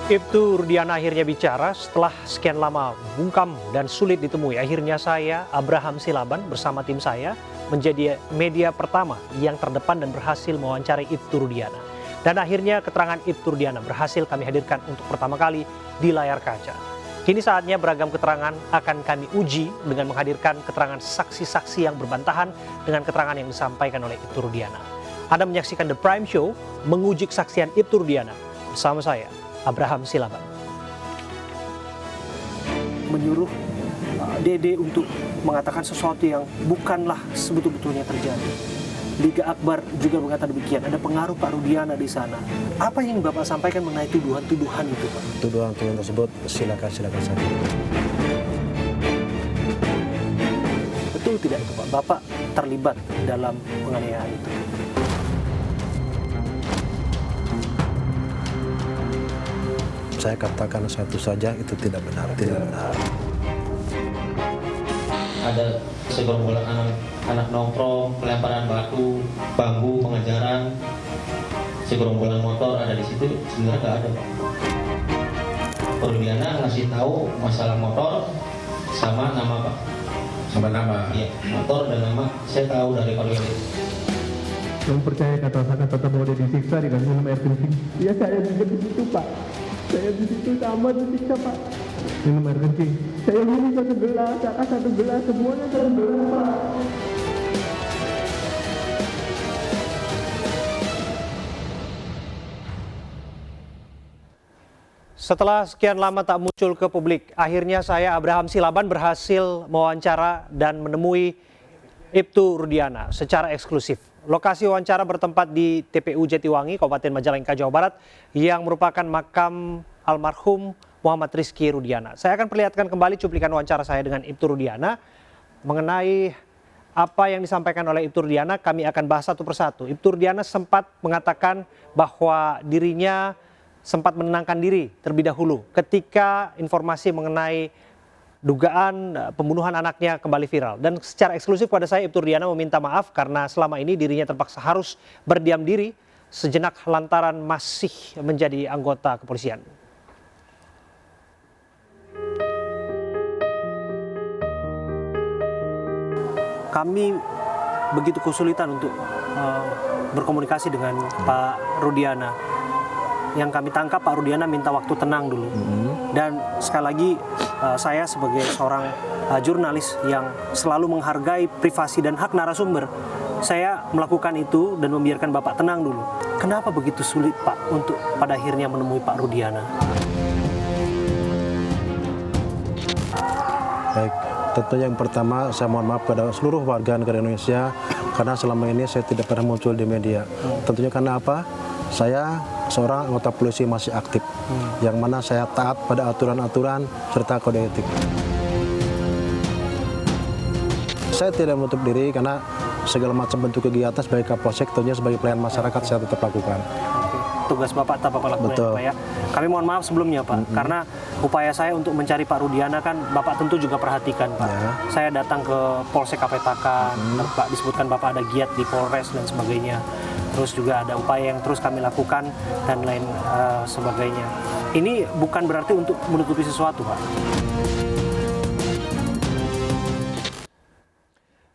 Ibtu Rudiana akhirnya bicara setelah sekian lama bungkam dan sulit ditemui. Akhirnya saya, Abraham Silaban, bersama tim saya menjadi media pertama yang terdepan dan berhasil mewawancarai Ibtu Rudiana. Dan akhirnya keterangan Ibtu Rudiana berhasil kami hadirkan untuk pertama kali di layar kaca. Kini saatnya beragam keterangan akan kami uji dengan menghadirkan keterangan saksi-saksi yang berbantahan dengan keterangan yang disampaikan oleh Ibtu Rudiana. Anda menyaksikan The Prime Show menguji kesaksian Ibtu Rudiana bersama saya, Abraham Silaban. Menyuruh Dede untuk mengatakan sesuatu yang bukanlah sebetul-betulnya terjadi. Liga Akbar juga mengatakan demikian. Ada pengaruh Pak Rudiana di sana. Apa yang Bapak sampaikan mengenai tuduhan-tuduhan itu, Pak? Tuduhan-tuduhan tersebut silakan saja. Betul tidak itu, Pak? Bapak terlibat dalam penganiayaan itu. Saya katakan satu saja, itu tidak benar. Ada segerombolan anak nongkrong, pelemparan batu, bambu, pengejaran, segerombolan motor ada di situ, sebenarnya nggak ada, Pak. Rudiana ngasih tahu masalah motor sama nama, Pak. Sama nama? Iya, motor dan nama saya tahu dari Pak Rudiana. Yang percaya kata bahwa dia disiksa dengan minum air kencing. Ya saya juga di situ, Pak. Saya di situ sama disiksa, Pak. Minum air kencing. Saya minum satu gelas, kakak satu gelas, semuanya satu gelas, Pak. Setelah sekian lama tak muncul ke publik, akhirnya saya, Abraham Silaban, berhasil mewawancara dan menemui Ibtu Rudiana secara eksklusif. Lokasi wawancara bertempat di TPU Jatiwangi, Kabupaten Majalengka, Jawa Barat, yang merupakan makam almarhum Muhammad Rizky Rudiana. Saya akan perlihatkan kembali cuplikan wawancara saya dengan Ibtu Rudiana mengenai apa yang disampaikan oleh Ibtu Rudiana. Kami akan bahas satu persatu. Ibtu Rudiana sempat mengatakan bahwa dirinya sempat menenangkan diri terlebih dahulu ketika informasi mengenai dugaan pembunuhan anaknya kembali viral. Dan secara eksklusif pada saya, Ibtu Rudiana meminta maaf karena selama ini dirinya terpaksa harus berdiam diri sejenak lantaran masih menjadi anggota kepolisian. Kami begitu kesulitan untuk berkomunikasi dengan Pak Rudiana. Yang kami tangkap, Pak Rudiana minta waktu tenang dulu. Dan sekali lagi saya sebagai seorang jurnalis yang selalu menghargai privasi dan hak narasumber, saya melakukan itu dan membiarkan Bapak tenang dulu. Kenapa begitu sulit, Pak, untuk pada akhirnya menemui Pak Rudiana? Baik, tentu yang pertama saya mohon maaf kepada seluruh warga negara Indonesia karena selama ini saya tidak pernah muncul di media. Tentunya karena apa? Saya seorang anggota polisi masih aktif, yang mana saya taat pada aturan-aturan serta kode etik. Saya tidak menutup diri karena segala macam bentuk kegiatan sebagai Kapolsek, tentunya sebagai pelayan masyarakat saya tetap lakukan. Tugas Bapak tetap Bapak lakukan, Betul. Pak, ya. Kami mohon maaf sebelumnya, Pak, karena upaya saya untuk mencari Pak Rudiana kan Bapak tentu juga perhatikan, Pak. Ya. Saya datang ke Polsek Kapetakan, Pak, disebutkan Bapak ada giat di Polres dan sebagainya. Terus juga ada upaya yang terus kami lakukan dan lain sebagainya. Ini bukan berarti untuk menutupi sesuatu, Pak.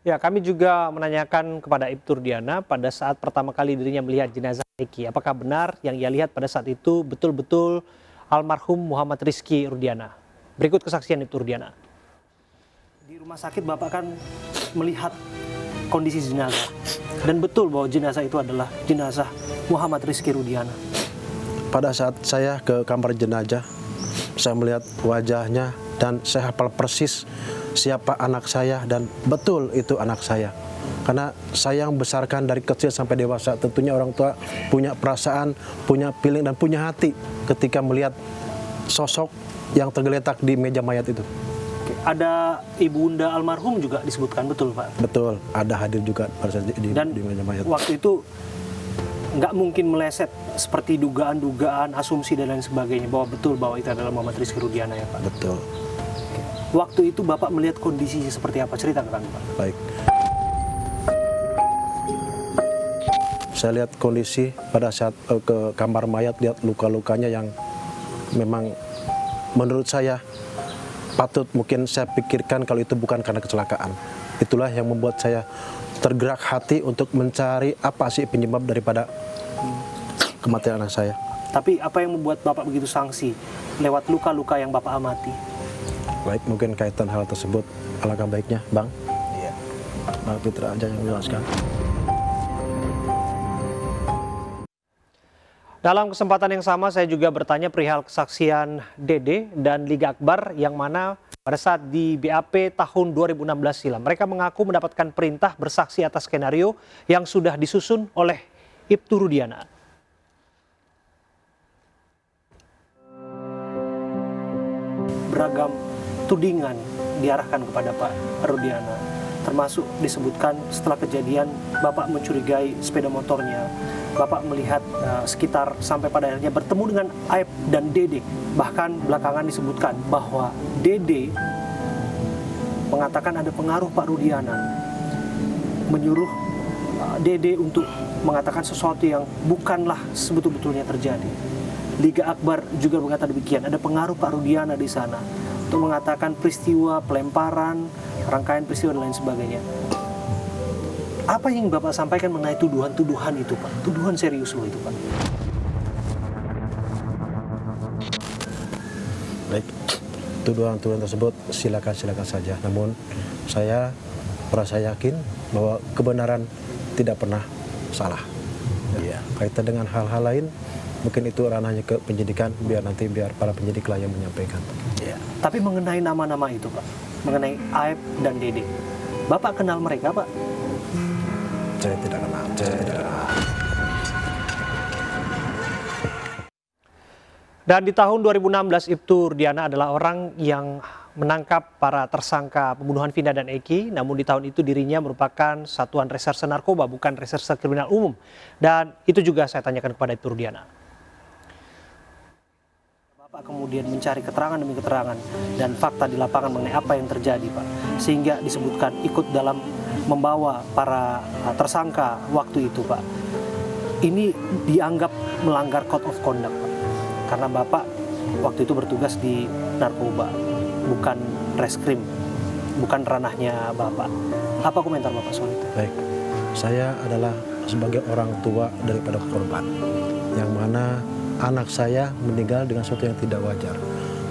Ya, kami juga menanyakan kepada Ibtu Rudiana pada saat pertama kali dirinya melihat jenazah Eki. Apakah benar yang ia lihat pada saat itu betul-betul almarhum Muhammad Rizky Rudiana? Berikut kesaksian Ibtu Rudiana. Di rumah sakit Bapak kan melihat kondisi jenazah. Dan betul bahwa jenazah itu adalah jenazah Muhammad Rizky Rudiana. Pada saat saya ke kamar jenazah, saya melihat wajahnya dan saya hafal persis siapa anak saya dan betul itu anak saya. Karena saya yang besarkan dari kecil sampai dewasa, tentunya orang tua punya perasaan, punya feeling dan punya hati ketika melihat sosok yang tergeletak di meja mayat itu. Ada ibunda almarhum juga disebutkan, betul, Pak? Betul, ada hadir juga pada saat di meja mayat. Waktu itu nggak mungkin meleset seperti dugaan-dugaan, asumsi dan lain sebagainya bahwa betul bahwa itu adalah Muhammad Rizky Rudiana, ya, Pak? Betul. Waktu itu Bapak melihat kondisinya seperti apa? Cerita ke kami, Pak. Baik. Saya lihat kondisi pada saat ke kamar mayat, lihat luka-lukanya yang memang menurut saya patut mungkin saya pikirkan kalau itu bukan karena kecelakaan. Itulah yang membuat saya tergerak hati untuk mencari apa sih penyebab daripada kematian anak saya. Tapi apa yang membuat Bapak begitu sanksi lewat luka-luka yang Bapak amati? Baik, mungkin kaitan hal tersebut, alangkah baiknya, Bang. Iya. Bang Fitra aja yang menjelaskan. Dalam kesempatan yang sama saya juga bertanya perihal kesaksian Dede dan Liga Akbar yang mana pada saat di BAP tahun 2016 silam. Mereka mengaku mendapatkan perintah bersaksi atas skenario yang sudah disusun oleh Ibtu Rudiana. Beragam tudingan diarahkan kepada Pak Rudiana, termasuk disebutkan setelah kejadian Bapak mencurigai sepeda motornya, Bapak melihat sekitar sampai pada akhirnya bertemu dengan Aib dan Dede. Bahkan belakangan disebutkan bahwa Dede mengatakan ada pengaruh Pak Rudiana, menyuruh Dede untuk mengatakan sesuatu yang bukanlah sebetul-betulnya terjadi. Liga Akbar juga mengatakan demikian, ada pengaruh Pak Rudiana di sana untuk mengatakan peristiwa pelemparan, rangkaian peristiwa dan lain sebagainya. Apa yang Bapak sampaikan mengenai tuduhan-tuduhan itu, Pak? Tuduhan serius loh itu, Pak. Baik, tuduhan-tuduhan tersebut silakan saja. Namun saya merasa yakin bahwa kebenaran tidak pernah salah. Ya, kaitan dengan hal-hal lain, mungkin itu ranahnya ke penyidikan, biar para penyidik lah yang menyampaikan. Ya. Tapi mengenai nama-nama itu, Pak, mengenai Aib dan Dede, Bapak kenal mereka, Pak? Saya tidak kenal. Dan di tahun 2016 Ibtu Rudiana adalah orang yang menangkap para tersangka pembunuhan Vina dan Eki. Namun di tahun itu dirinya merupakan satuan reserse narkoba, bukan reserse kriminal umum. Dan itu juga saya tanyakan kepada Ibtu Rudiana. Bapak kemudian mencari keterangan demi keterangan dan fakta di lapangan mengenai apa yang terjadi, Pak, sehingga disebutkan ikut dalam membawa para tersangka waktu itu, Pak. Ini dianggap melanggar code of conduct, Pak, karena Bapak waktu itu bertugas di narkoba, bukan reskrim, bukan ranahnya Bapak. Apa komentar Bapak soal itu? Baik, saya adalah sebagai orang tua daripada korban, yang mana anak saya meninggal dengan sesuatu yang tidak wajar.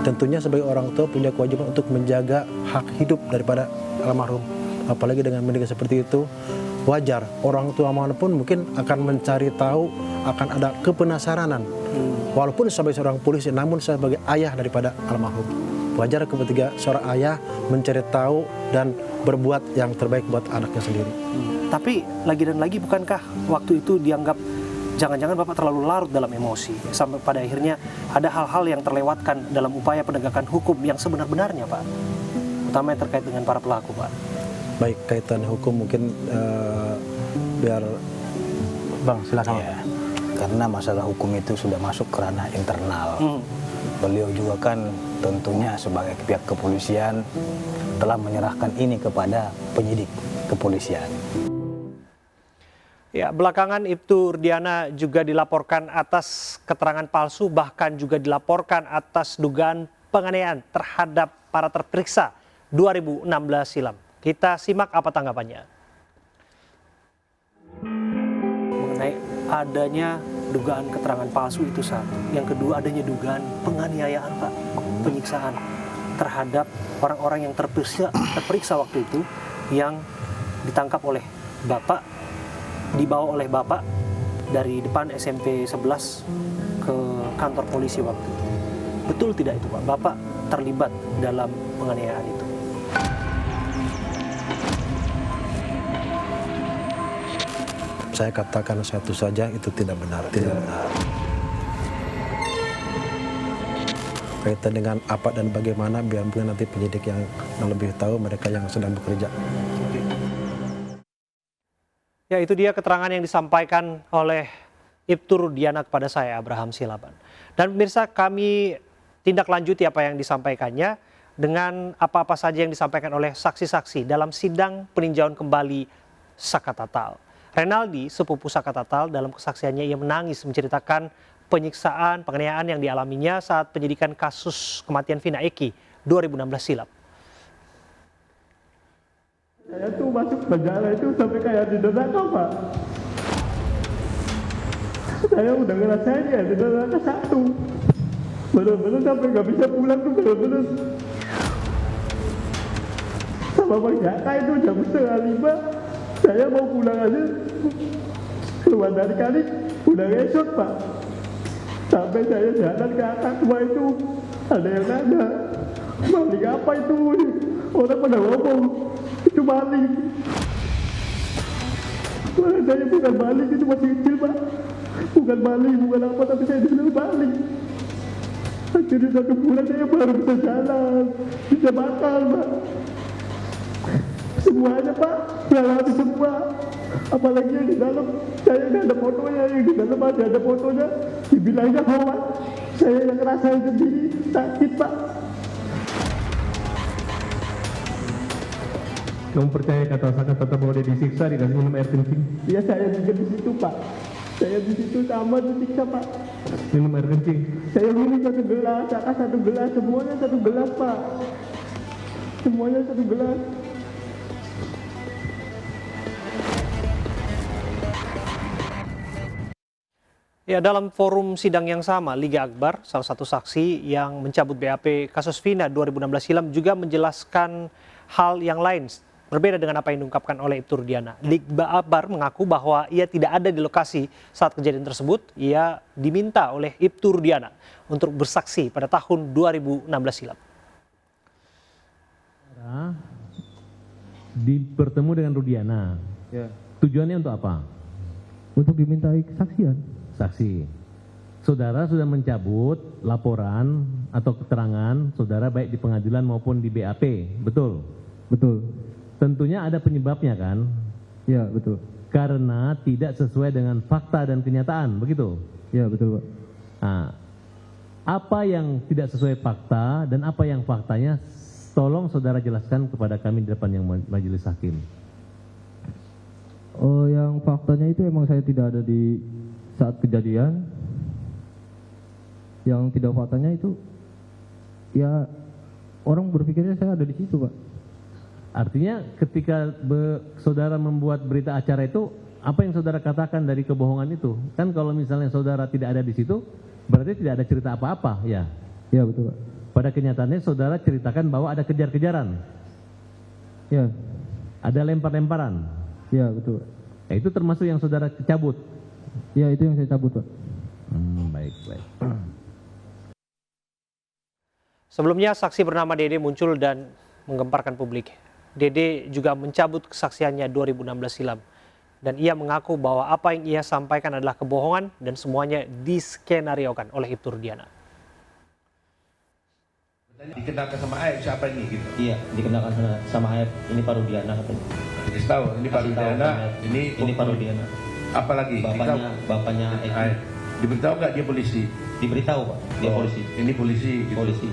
Tentunya sebagai orang tua punya kewajiban untuk menjaga hak hidup daripada almarhum. Apalagi dengan meninggal seperti itu, wajar orang tua manapun mungkin akan mencari tahu, akan ada kepenasaranan. Walaupun sebagai seorang polisi, namun saya sebagai ayah daripada almarhum, wajar ketika seorang ayah mencari tahu dan berbuat yang terbaik buat anaknya sendiri. Tapi lagi dan lagi, bukankah waktu itu dianggap jangan-jangan Bapak terlalu larut dalam emosi sampai pada akhirnya ada hal-hal yang terlewatkan dalam upaya penegakan hukum yang sebenar-benarnya, Pak, terutama yang terkait dengan para pelaku, Pak? Baik, kaitan hukum mungkin biar Bang silakan. Ya, karena masalah hukum itu sudah masuk ke ranah internal. Beliau juga kan tentunya sebagai pihak kepolisian telah menyerahkan ini kepada penyidik kepolisian. Ya, belakangan Ibtu Rudiana juga dilaporkan atas keterangan palsu, bahkan juga dilaporkan atas dugaan penganiayaan terhadap para terperiksa 2016 silam. Kita simak apa tanggapannya. Mengenai adanya dugaan keterangan palsu itu satu. Yang kedua, adanya dugaan penganiayaan, Pak, penyiksaan terhadap orang-orang yang terperiksa waktu itu, yang ditangkap oleh Bapak, dibawa oleh Bapak dari depan SMP 11 ke kantor polisi waktu itu. Betul tidak itu, Pak? Bapak terlibat dalam penganiayaan itu? Saya katakan satu saja, itu tidak benar. Kaitan dengan apa dan bagaimana, biar mungkin nanti penyidik yang lebih tahu, mereka yang sedang bekerja. Ya, itu dia keterangan yang disampaikan oleh Ibtu Rudiana kepada saya, Abraham Silaban. Dan pemirsa, kami tindak lanjuti apa yang disampaikannya dengan apa-apa saja yang disampaikan oleh saksi-saksi dalam sidang peninjauan kembali Saka Tatal. Renaldi, sepupu Saka Tatal, dalam kesaksiannya ia menangis menceritakan penyiksaan, penganiayaan yang dialaminya saat penyidikan kasus kematian Vina Eki 2016 silam. Saya tuh masuk penjara itu sampai kayak di neraka, Pak. Saya udah ngerasain ya di neraka satu. Bener-bener sampai nggak bisa pulang tuh bener-bener. Sama Bang Jaka itu jam 4:30. Saya mau pulang aja. Keluar dari kali udah esok, Pak. Sampai saya jalan ke atas tua itu. Ada yang nanya, maling apa itu? Orang pada ngomong, itu maling. Wah, saya bukan maling, itu masih kecil, Pak. Bukan maling, bukan apa, tapi saya dibilang maling. Akhirnya 1 bulan saya baru bisa jalan, bisa makan, Pak. Semuanya, Pak, ngalamin semua. Apalagi yang di dalam, saya nggak ada fotonya, yang di dalam ada fotonya. Dibilangnya hoax, saya yang ngerasain sendiri, sakit, Pak. Kamu percaya kata-kata bahwa dia disiksa dikasih minum air kencing? Iya, saya juga di situ, Pak. Saya di situ sama disiksa, Pak. Minum air kencing? Saya minum 1 gelas, kakak 1 gelas, semuanya 1 gelas, Pak. Semuanya 1 gelas. Ya, dalam forum sidang yang sama, Liga Akbar, salah satu saksi yang mencabut BAP kasus Vina 2016 silam juga menjelaskan hal yang lain berbeda dengan apa yang diungkapkan oleh Ibtu Rudiana. Liga Akbar mengaku bahwa ia tidak ada di lokasi saat kejadian tersebut. Ia diminta oleh Ibtu Rudiana untuk bersaksi pada tahun 2016 silam. Bertemu dengan Rudiana. Ya. Tujuannya untuk apa? Untuk dimintai kesaksian. Saksi. Saudara sudah mencabut laporan atau keterangan saudara baik di pengadilan maupun di BAP, betul? Betul. Tentunya ada penyebabnya kan? Ya, betul. Karena tidak sesuai dengan fakta dan kenyataan, begitu? Ya, betul, Pak. Nah, apa yang tidak sesuai fakta dan apa yang faktanya, tolong saudara jelaskan kepada kami di depan yang majelis hakim. Oh, yang faktanya itu emang saya tidak ada di saat kejadian. Yang tidak faktanya itu, ya orang berpikirnya saya ada di situ, Pak. Artinya ketika saudara membuat berita acara itu, apa yang saudara katakan dari kebohongan itu? Kan kalau misalnya saudara tidak ada di situ, berarti tidak ada cerita apa-apa, ya? Ya, betul, Pak. Pada kenyataannya saudara ceritakan bahwa ada kejar-kejaran. Ya. Ada lempar-lemparan. Ya, betul, Pak. Ya, itu termasuk yang saudara cabut. Ya, itu yang saya cabut, Pak. Baik. Sebelumnya saksi bernama Dede muncul dan menggemparkan publik. Dede juga mencabut kesaksiannya 2016 silam. Dan ia mengaku bahwa apa yang ia sampaikan adalah kebohongan dan semuanya diskenariokan oleh Ibtu Rudiana. Dikenalkan sama Aib siapa ini gitu? Iya, dikenalkan sama Aib. Ini Pak Rudiana katanya. Dikasih tahu ini Pak Kasih tahu Rudiana, sama ini Pak Rudiana. apa lagi? Bapaknya Eki. Aib. Diberitahu nggak dia polisi? Diberitahu, Pak. Dia polisi. Ini polisi. Gitu. Polisi.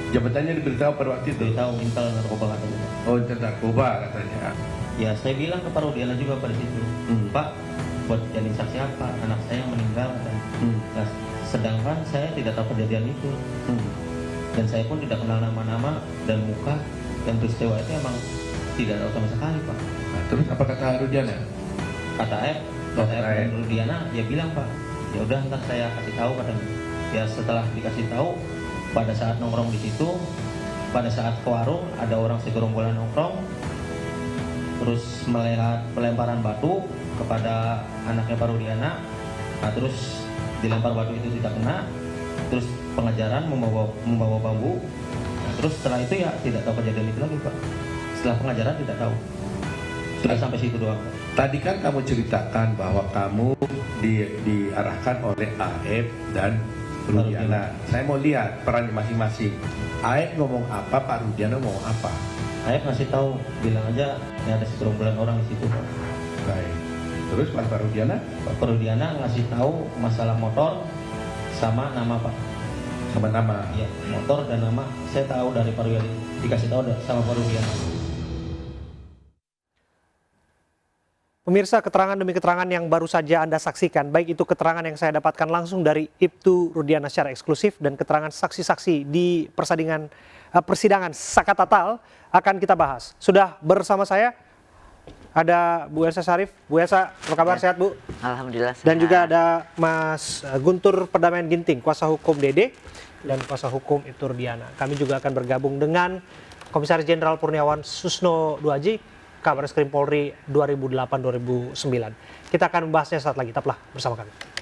Jabatannya diberitahu pada waktu itu. Diberitahu intel narkoba katanya. Oh, intel narkoba katanya. Ya, saya bilang ke Pak Rudiana juga pada situ. Pak, buat jadi saksi apa? Anak saya yang meninggal katanya. Nah, sedangkan saya tidak tahu kejadian itu. Dan saya pun tidak kenal nama-nama dan muka dan peristiwa itu emang tidak tahu sama sekali, Pak. Nah, terus apa kata Rudiana? Kata Aib dan Rudiana, dia bilang, Pak, ya udah ntar saya kasih tahu katanya. Ya setelah dikasih tahu, pada saat nongkrong di situ, pada saat ke warung ada orang segerombolan nongkrong, terus melihat pelemparan batu kepada anaknya Pak Rudiana. Nah, terus dilempar batu itu tidak kena, terus pengejaran membawa bambu. Nah, terus setelah itu ya tidak tahu kejadian itu lagi, Pak. Setelah pengejaran tidak tahu. Sudah sampai situ doang, Pak. Tadi kan kamu ceritakan bahwa kamu diarahkan oleh Aib dan Rudiana. Saya mau lihat peran masing-masing. Aib ngomong apa, Pak Rudiana ngomong apa? Aib ngasih tahu, bilang aja ya ada segerombolan orang di situ, Pak. Baik. Terus Pak Rudiana? Pak Rudiana ngasih tahu masalah motor sama nama, Pak. Sama nama? Iya, motor dan nama saya tahu dari Pak Rudiana, dikasih tahu sama Pak Rudiana. Pemirsa, keterangan demi keterangan yang baru saja Anda saksikan, baik itu keterangan yang saya dapatkan langsung dari Ibtu Rudiana secara eksklusif dan keterangan saksi-saksi di persidangan Sakatatal akan kita bahas. Sudah bersama saya ada Bu Elsa Syarif. Bu Elsa, apa kabar? Sehat, Bu? Alhamdulillah sehat. Dan juga ada Mas Guntur Perdamaian Ginting, kuasa hukum Dede dan kuasa hukum Ibtu Rudiana. Kami juga akan bergabung dengan Komisaris Jenderal Purniawan Susno Duaji, Kabar Reskrim Polri 2008-2009. Kita akan membahasnya saat lagi. Tetaplah bersama kami.